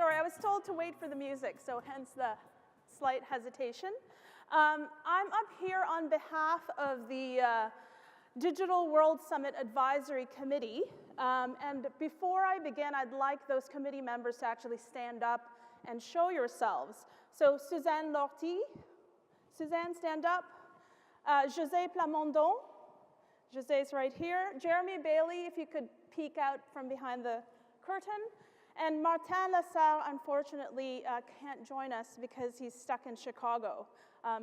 Sorry, I was told to wait for the music, so hence the slight hesitation. I'm up here on behalf of the Digital World Summit Advisory Committee. And before I begin, I'd like those committee members to actually stand up and show yourselves. So Suzanne Lortie, Suzanne, stand up. José Plamondon, José's right here. Jeremy Bailey, if you could peek out from behind the curtain. And Martin Lassalle, unfortunately, can't join us because he's stuck in Chicago.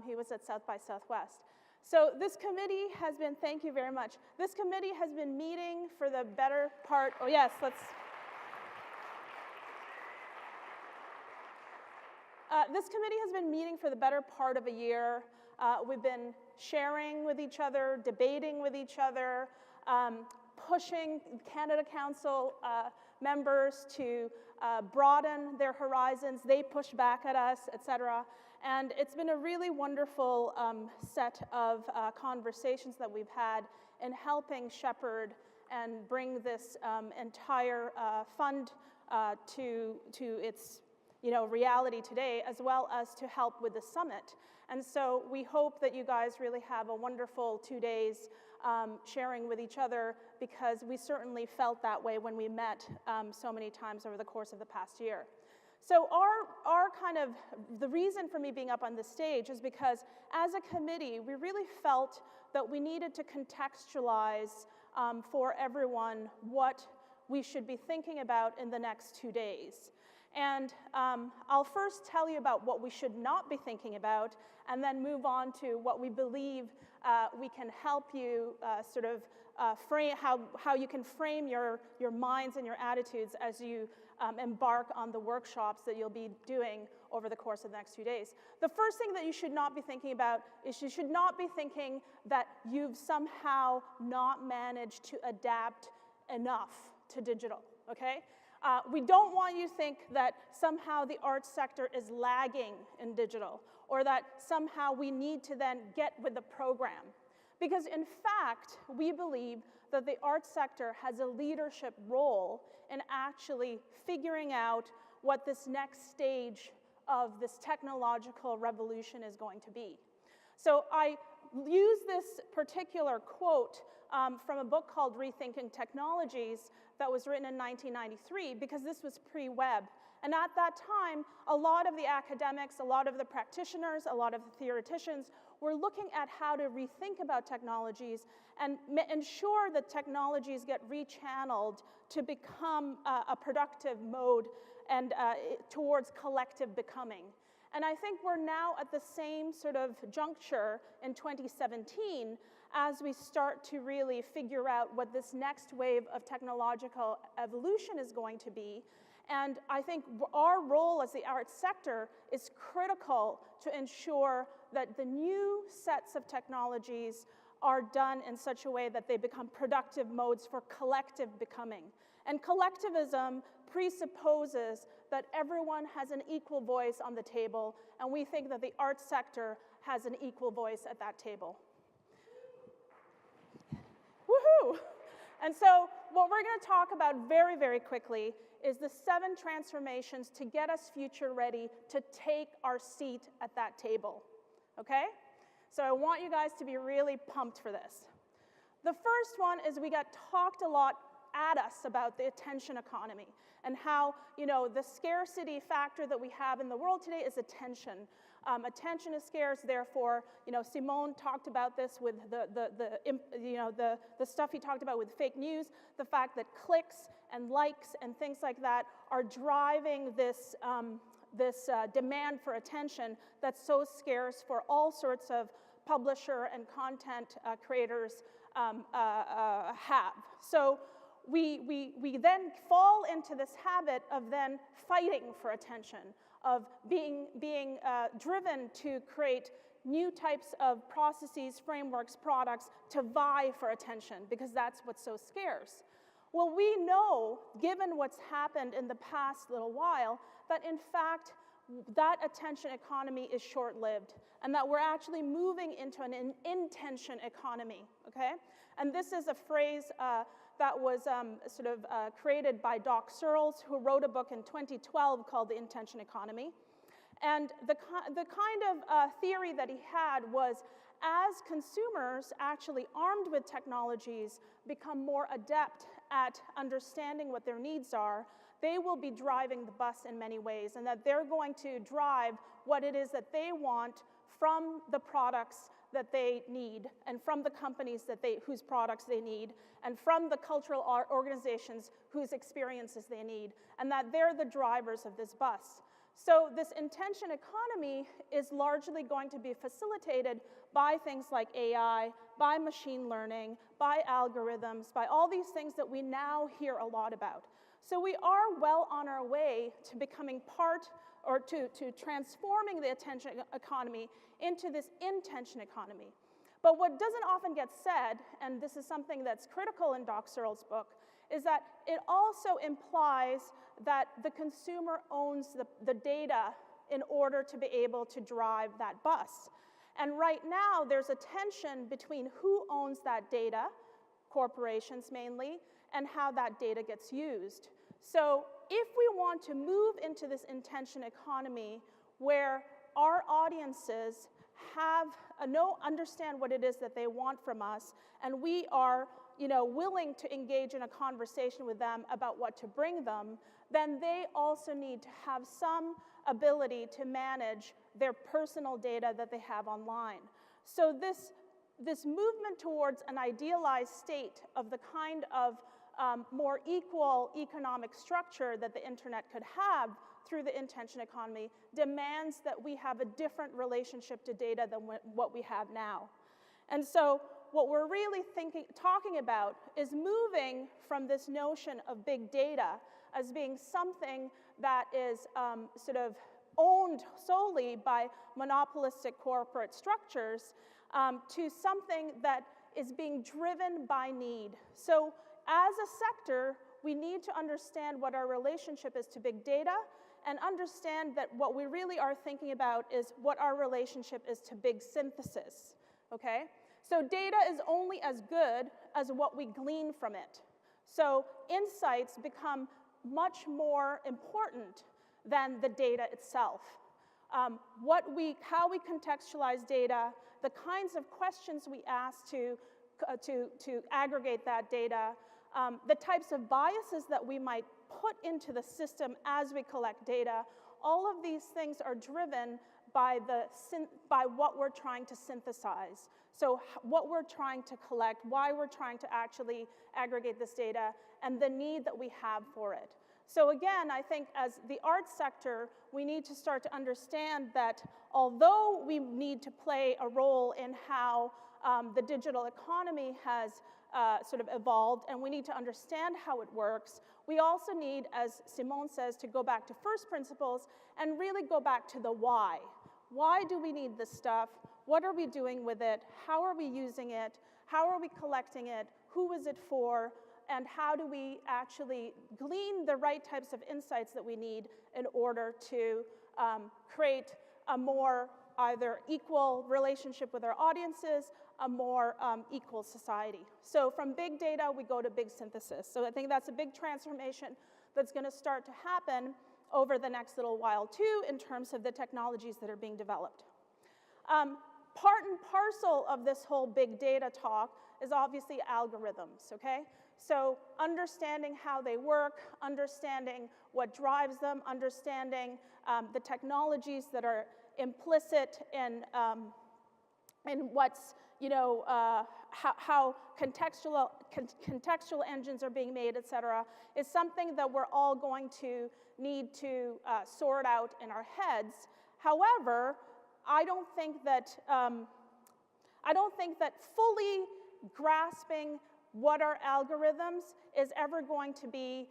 He was at South by Southwest. So this committee has been, thank you very much. This committee has been meeting for the better part, oh yes, let's. This committee has been meeting for the better part of a year. We've been sharing with each other, debating with each other, pushing Canada Council members to broaden their horizons. They push back at us, et cetera. And it's been a really wonderful set of conversations that we've had in helping shepherd and bring this entire fund to its reality today, as well as to help with the summit. And so we hope that you guys really have a wonderful 2 days sharing with each other, because we certainly felt that way when we met so many times over the course of the past year. So our kind of, the reason for me being up on this stage is because as a committee, we really felt that we needed to contextualize for everyone what we should be thinking about in the next 2 days. And I'll first tell you about what we should not be thinking about, and then move on to what we believe we can help you sort of frame, how you can frame your minds and your attitudes as you embark on the workshops that you'll be doing over the course of the next few days. The first thing that you should not be thinking about is you should not be thinking that you've somehow not managed to adapt enough to digital, okay? We don't want you to think that somehow the arts sector is lagging in digital, or that somehow we need to then get with the program. Because in fact, we believe that the arts sector has a leadership role in actually figuring out what this next stage of this technological revolution is going to be. So I use this particular quote from a book called Rethinking Technologies that was written in 1993, because this was pre-web. And at that time, a lot of the academics, a lot of the practitioners, a lot of the theoreticians were looking at how to rethink about technologies and ensure that technologies get rechanneled to become a productive mode and towards collective becoming. And I think we're now at the same sort of juncture in 2017 as we start to really figure out what this next wave of technological evolution is going to be. And I think our role as the arts sector is critical to ensure that the new sets of technologies are done in such a way that they become productive modes for collective becoming. And collectivism presupposes that everyone has an equal voice on the table, and we think that the arts sector has an equal voice at that table. Woohoo! And so what we're going to talk about very, very quickly is the 7 transformations to get us future ready to take our seat at that table, okay? So I want you guys to be really pumped for this. The first one is we got talked a lot at us about the attention economy and how, the scarcity factor that we have in the world today is attention. Attention is scarce, therefore, Simone talked about this with the stuff he talked about with fake news, the fact that clicks and likes and things like that are driving this, demand for attention that's so scarce for all sorts of publisher and content creators have. So we then fall into this habit of then fighting for attention, of being driven to create new types of processes, frameworks, products to vie for attention, because that's what's so scarce. Well, we know, given what's happened in the past little while, that in fact, that attention economy is short-lived, and that we're actually moving into an intention economy, okay? okay? And this is a phrase that was created by Doc Searls, who wrote a book in 2012 called The Intention Economy. And the kind of theory that he had was, as consumers actually armed with technologies become more adept at understanding what their needs are, they will be driving the bus in many ways, and that they're going to drive what it is that they want from the products that they need, and from the companies whose products they need, and from the cultural organizations whose experiences they need, and that they're the drivers of this bus. So this intention economy is largely going to be facilitated by things like AI, by machine learning, by algorithms, by all these things that we now hear a lot about. So we are well on our way to becoming part, or to transforming the attention economy into this intention economy. But what doesn't often get said, and this is something that's critical in Doc Searls' book, is that it also implies that the consumer owns the data in order to be able to drive that bus. And right now, there's a tension between who owns that data, corporations mainly, and how that data gets used. So if we want to move into this intention economy where our audiences understand what it is that they want from us, and we are willing to engage in a conversation with them about what to bring them, then they also need to have some ability to manage their personal data that they have online. So this movement towards an idealized state of the kind of more equal economic structure that the internet could have through the intention economy demands that we have a different relationship to data than what we have now. And so what we're really talking about is moving from this notion of big data as being something that is owned solely by monopolistic corporate structures to something that is being driven by need. So as a sector, we need to understand what our relationship is to big data, and understand that what we really are thinking about is what our relationship is to big synthesis, okay? So data is only as good as what we glean from it. So insights become much more important than the data itself. How we contextualize data, the kinds of questions we ask to aggregate that data, the types of biases that we might put into the system as we collect data, all of these things are driven by what we're trying to synthesize. So what we're trying to collect, why we're trying to actually aggregate this data, and the need that we have for it. So again, I think as the arts sector, we need to start to understand that although we need to play a role in how the digital economy has evolved, and we need to understand how it works, we also need, as Simone says, to go back to first principles and really go back to the why. Why do we need this stuff? What are we doing with it? How are we using it? How are we collecting it? Who is it for? And how do we actually glean the right types of insights that we need in order to create a more either equal relationship with our audiences, a more equal society. So from big data, we go to big synthesis. So I think that's a big transformation that's going to start to happen over the next little while too, in terms of the technologies that are being developed. Part and parcel of this whole big data talk is obviously algorithms, okay? So understanding how they work, understanding what drives them, understanding the technologies that are implicit in what's, how contextual engines are being made, et cetera, is something that we're all going to need to sort out in our heads. However, I don't think that fully grasping what are algorithms is ever going to be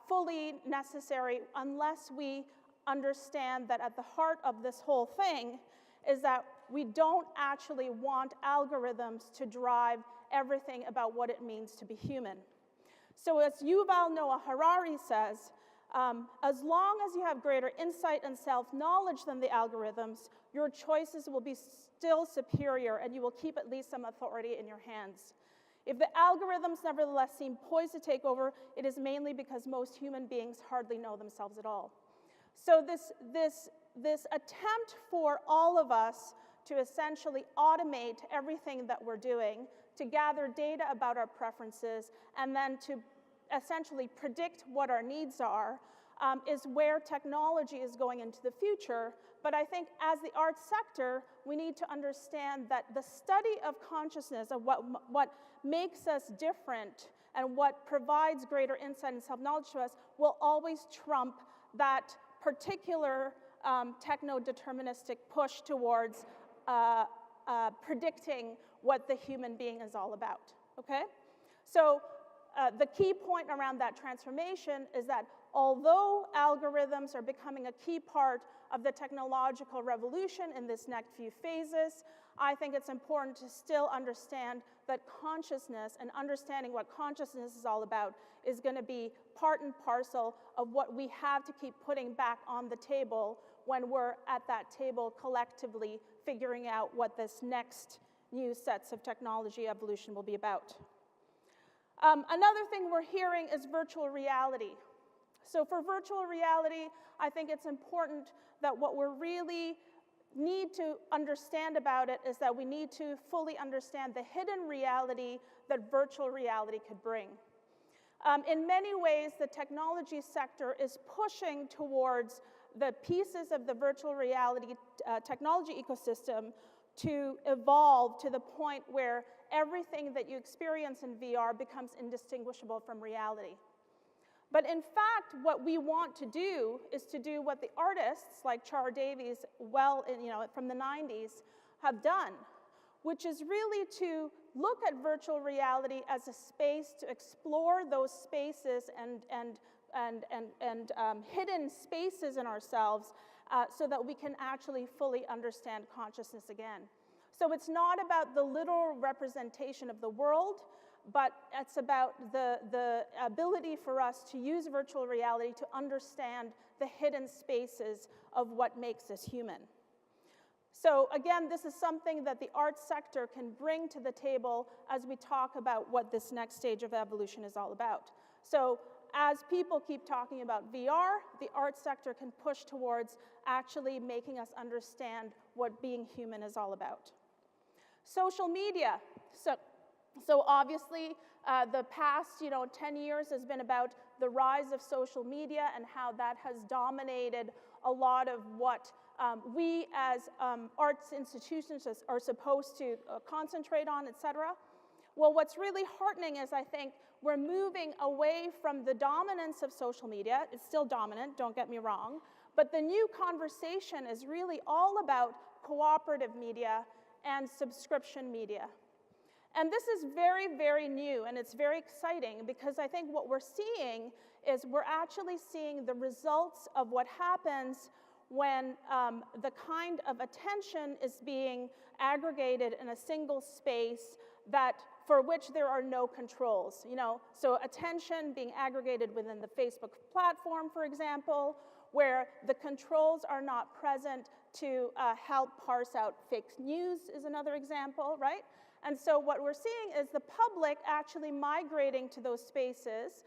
fully necessary unless we understand that at the heart of this whole thing is that we don't actually want algorithms to drive everything about what it means to be human. So as Yuval Noah Harari says, as long as you have greater insight and self-knowledge than the algorithms, your choices will be still superior and you will keep at least some authority in your hands. If the algorithms nevertheless seem poised to take over, it is mainly because most human beings hardly know themselves at all. So this attempt for all of us to essentially automate everything that we're doing, to gather data about our preferences, and then to essentially predict what our needs are, is where technology is going into the future. But I think as the arts sector, we need to understand that the study of consciousness, of what makes us different and what provides greater insight and self-knowledge to us, will always trump that particular techno-deterministic push towards predicting what the human being is all about, okay? So the key point around that transformation is that although algorithms are becoming a key part of the technological revolution in this next few phases, I think it's important to still understand that consciousness and understanding what consciousness is all about is going to be part and parcel of what we have to keep putting back on the table when we're at that table collectively figuring out what this next new sets of technology evolution will be about. Another thing we're hearing is virtual reality. So for virtual reality, I think it's important that what we really need to understand about it is that we need to fully understand the hidden reality that virtual reality could bring. In many ways, the technology sector is pushing towards the pieces of the virtual reality technology ecosystem to evolve to the point where everything that you experience in VR becomes indistinguishable from reality. But in fact, what we want to do is to do what the artists like Char Davies, from the 90s, have done, which is really to look at virtual reality as a space to explore those spaces and hidden spaces in ourselves so that we can actually fully understand consciousness again. So it's not about the literal representation of the world, but it's about the ability for us to use virtual reality to understand the hidden spaces of what makes us human. So again, this is something that the arts sector can bring to the table as we talk about what this next stage of evolution is all about. So as people keep talking about VR, the arts sector can push towards actually making us understand what being human is all about. Social media. So obviously, the past 10 years has been about the rise of social media and how that has dominated a lot of what we as arts institutions are supposed to concentrate on, et cetera. Well, what's really heartening is I think we're moving away from the dominance of social media. It's still dominant, don't get me wrong, but the new conversation is really all about cooperative media and subscription media. And this is very, very new, and it's very exciting because I think what we're seeing is we're actually seeing the results of what happens when the kind of attention is being aggregated in a single space for which there are no controls. So attention being aggregated within the Facebook platform, for example, where the controls are not present to help parse out fake news is another example, right? And so what we're seeing is the public actually migrating to those spaces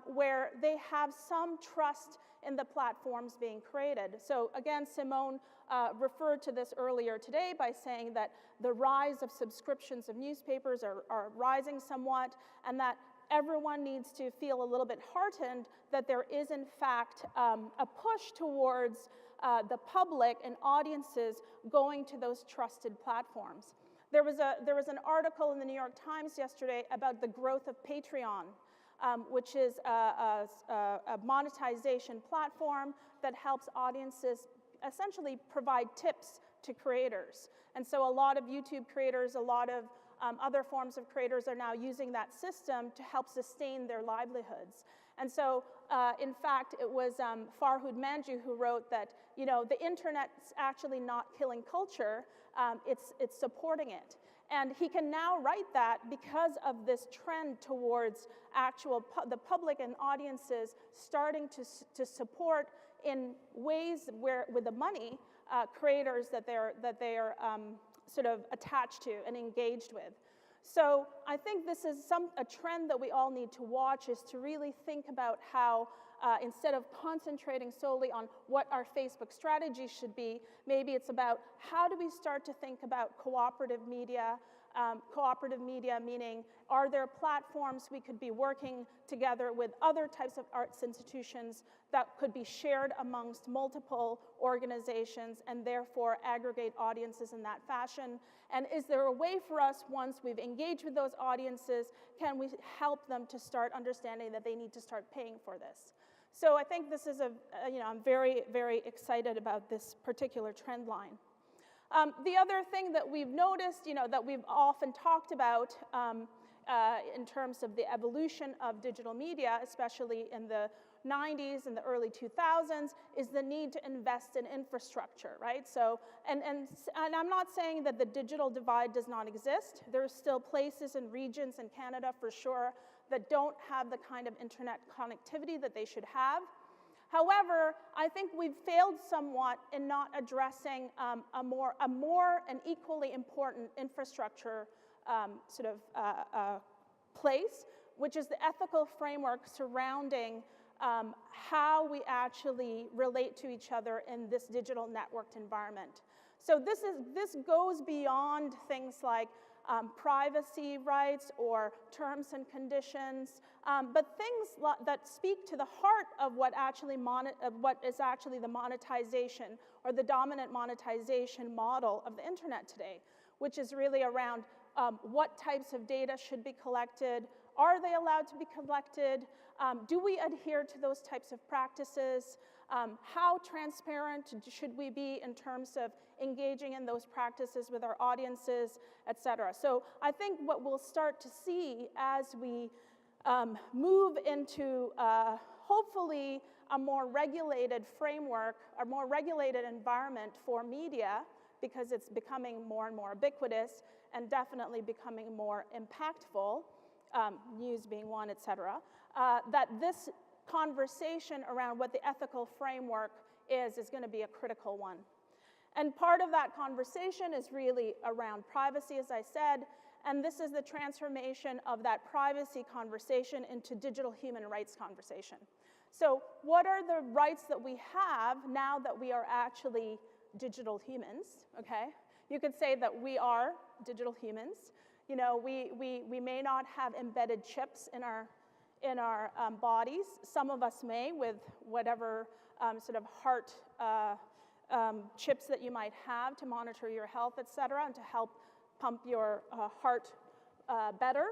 where they have some trust in the platforms being created. So again, Simone referred to this earlier today by saying that the rise of subscriptions of newspapers are rising somewhat, and that everyone needs to feel a little bit heartened that there is in fact a push towards the public and audiences going to those trusted platforms. There was an article in the New York Times yesterday about the growth of Patreon, which is a monetization platform that helps audiences essentially provide tips to creators. And so a lot of YouTube creators, a lot of other forms of creators are now using that system to help sustain their livelihoods. And so, in fact, it was Farhud Manjoo who wrote that, the internet's actually not killing culture, it's supporting it. And he can now write that because of this trend towards the public and audiences starting to support in ways with the money, creators that they're sort of attached to and engaged with. So I think this is a trend that we all need to watch, is to really think about how instead of concentrating solely on what our Facebook strategy should be, maybe it's about how do we start to think about cooperative media meaning, are there platforms we could be working together with other types of arts institutions that could be shared amongst multiple organizations and therefore aggregate audiences in that fashion? And is there a way for us, once we've engaged with those audiences, can we help them to start understanding that they need to start paying for this? So I think this is I'm very, very excited about this particular trend line. The other thing that we've noticed, that we've often talked about in terms of the evolution of digital media, especially in the 90s and the early 2000s, is the need to invest in infrastructure, right? So, and I'm not saying that the digital divide does not exist. There are still places and regions in Canada, for sure, that don't have the kind of internet connectivity that they should have. However, I think we've failed somewhat in not addressing a more and equally important infrastructure place, which is the ethical framework surrounding how we actually relate to each other in this digital networked environment. So this goes beyond things like privacy rights or terms and conditions, but things that speak to the heart of what is actually the monetization or the dominant monetization model of the internet today, which is really around what types of data should be collected, are they allowed to be collected, do we adhere to those types of practices, how transparent should we be in terms of engaging in those practices with our audiences, et cetera. So I think what we'll start to see as we move into hopefully a more regulated framework, a more regulated environment for media, because it's becoming more and more ubiquitous and definitely becoming more impactful, news being one, et cetera, that this conversation around what the ethical framework is going to be a critical one. And part of that conversation is really around privacy, as I said, and this is the transformation of that privacy conversation into digital human rights conversation. So what are the rights that we have now that we are actually digital humans, okay? You could say that we are digital humans. We may not have embedded chips in our bodies. Some of us may, with whatever sort of heart chips that you might have to monitor your health, et cetera, and to help pump your heart better.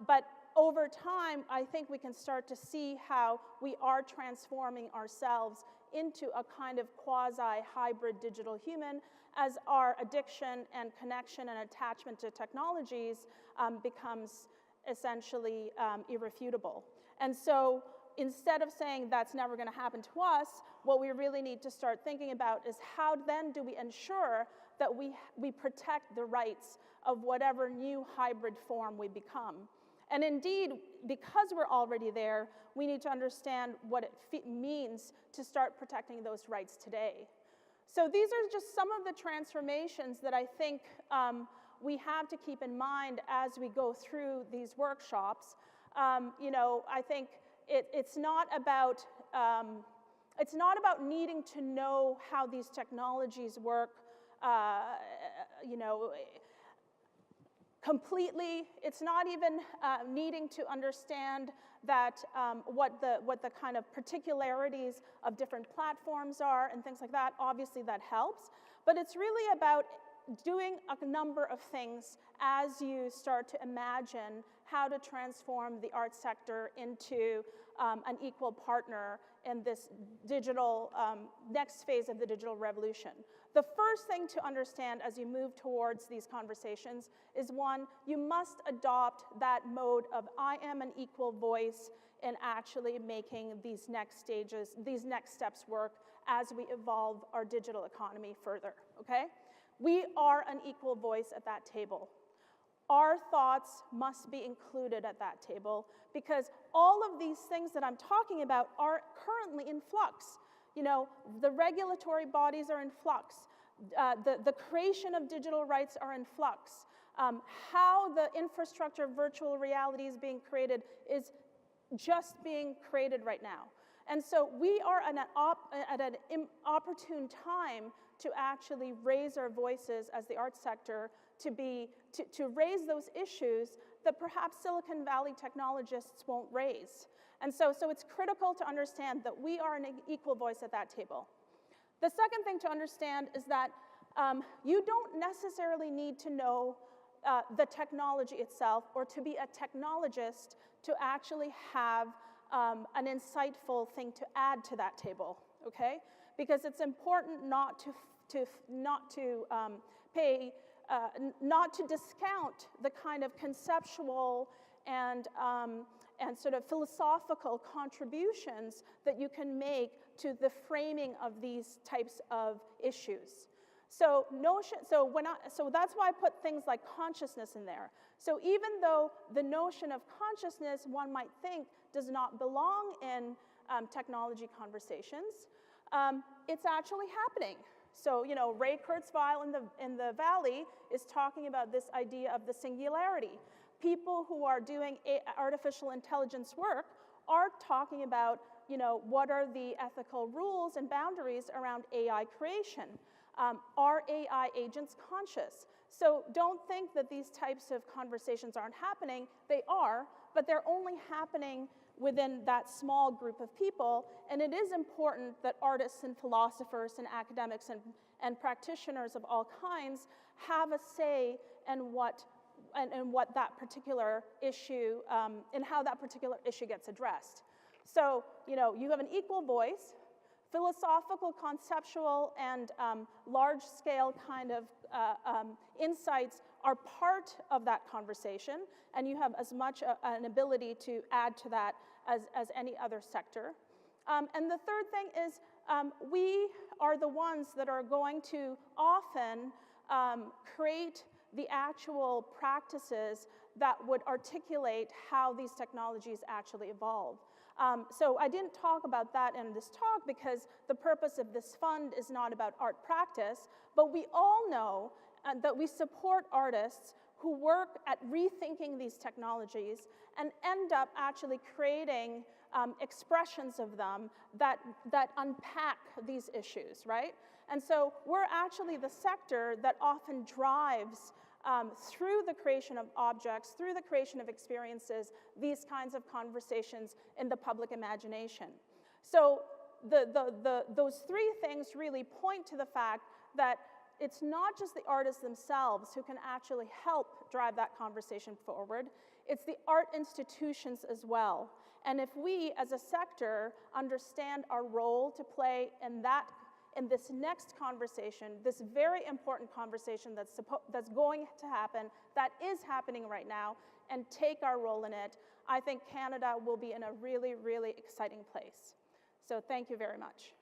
But over time, I think we can start to see how we are transforming ourselves into a kind of quasi-hybrid digital human as our addiction and connection and attachment to technologies becomes essentially irrefutable. And so instead of saying that's never going to happen to us, what we really need to start thinking about is how then do we ensure that we protect the rights of whatever new hybrid form we become. And indeed, because we're already there, we need to understand what it means to start protecting those rights today. So these are just some of the transformations that I think we have to keep in mind as we go through these workshops. I think it's not about needing to know how these technologies work, completely. It's not even needing to understand that what the kind of particularities of different platforms are and things like that. Obviously, that helps. But it's really about doing a number of things as you start to imagine how to transform the arts sector into an equal partner in this digital, next phase of the digital revolution. The first thing to understand as you move towards these conversations is, one, you must adopt that mode of I am an equal voice in actually making these next stages, these next steps work as we evolve our digital economy further, okay? We are an equal voice at that table. Our thoughts must be included at that table because all of these things that I'm talking about are currently in flux. The regulatory bodies are in flux. The creation of digital rights are in flux. How the infrastructure of virtual reality is being created is just being created right now. And so we are at an opportune time to actually raise our voices as the arts sector to raise those issues that perhaps Silicon Valley technologists won't raise. And so it's critical to understand that we are an equal voice at that table. The second thing to understand is that you don't necessarily need to know the technology itself or to be a technologist to actually have an insightful thing to add to that table, okay? Because it's important not to discount the kind of conceptual and sort of philosophical contributions that you can make to the framing of these types of issues. So that's why I put things like consciousness in there. So even though the notion of consciousness, one might think, does not belong in technology conversations, it's actually happening. So, you know, Ray Kurzweil in the Valley is talking about this idea of the singularity. People who are doing artificial intelligence work are talking about, you know, what are the ethical rules and boundaries around AI creation? Are AI agents conscious? So don't think that these types of conversations aren't happening. They are, but they're only happening within that small group of people. And it is important that artists and philosophers and academics and practitioners of all kinds have a say in what that particular issue, and how that particular issue gets addressed. So, you know, you have an equal voice. Philosophical, conceptual, and large-scale kind of insights are part of that conversation, and you have as much an ability to add to that as any other sector. And the third thing is we are the ones that are going to often create the actual practices that would articulate how these technologies actually evolve. So I didn't talk about that in this talk because the purpose of this fund is not about art practice, but we all know that we support artists who work at rethinking these technologies and end up actually creating expressions of them that unpack these issues, right? And so we're actually the sector that often drives through the creation of objects, through the creation of experiences, these kinds of conversations in the public imagination. So those three things really point to the fact that it's not just the artists themselves who can actually help drive that conversation forward, it's the art institutions as well. And if we, as a sector, understand our role to play in this next conversation, this very important conversation that's going to happen, that is happening right now, and take our role in it, I think Canada will be in a really, really exciting place. So thank you very much.